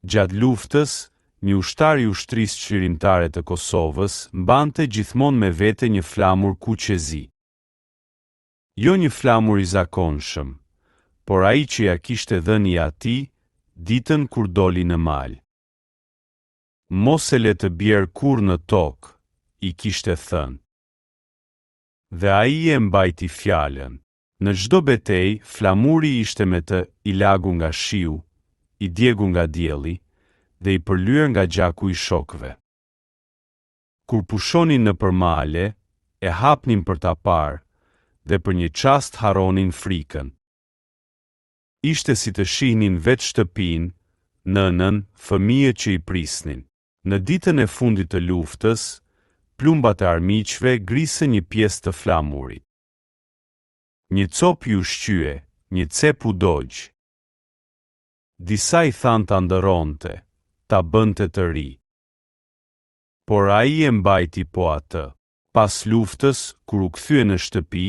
Gjatë luftës, një ushtar i ushtrisë çlirimtare të Kosovës mbante gjithmonë me vete një flamur kuqezi. Jo një flamur i zakonshëm, por ai që ja kishte dhënë atij ditën kur doli në mal. Mos e le të bjerë kur në tokë, i kishte thënë. Dhe ai e mbajti fjalën. Në çdo betejë, flamuri ishte me të, i lagu nga shiu, i djegu nga dielli dhe i përlyer nga gjaku i shokëve. Kur pushonin nëpër male, e hapnin për ta parë dhe për një çast harronin frikën. Ishte si të shihnin vetë shtëpinë, nënën, fëmijët që i prisnin. Në ditën e fundit të luftës, plumbat e armiqve grisën një pjesë të flamurit. Një cop ju shqye, një cep u dogj. Disa i than ta ndëronte, ta bënte të ri. Por ai e mbajti po atë. Pas luftës, kur u kthye në shtëpi,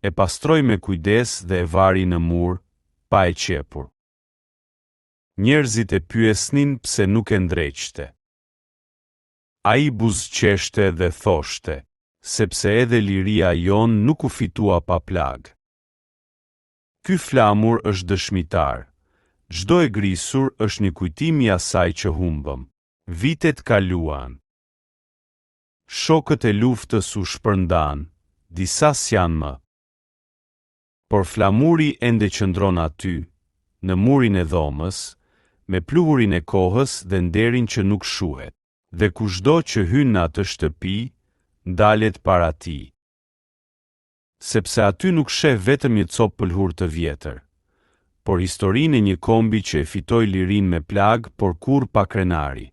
e pastroi me kujdes dhe e vari në mur, pa e qepur. Njerëzit e pyesnin pse nuk e ndreqte. Ai buzëqeshte dhe thoshte, sepse edhe liria jon nuk u fitua pa plag. Ky flamur është dëshmitar. Çdo e grisur është një kujtim i asaj që humbëm. Vitet kaluan. Shokët e luftës u shpërndan, disa s'janë më. Por flamuri ende qëndron aty, në murin e dhomës, me pluhurin e kohës dhe nderin që nuk shuhet. Dhe kushdo që hyn në atë shtëpi, ndalet para tij. Sepse aty nuk sheh vetëm një copë pëlhur të vjetër, por historinë e një kombi që e fitoi lirinë me plag, por kur pa krenari.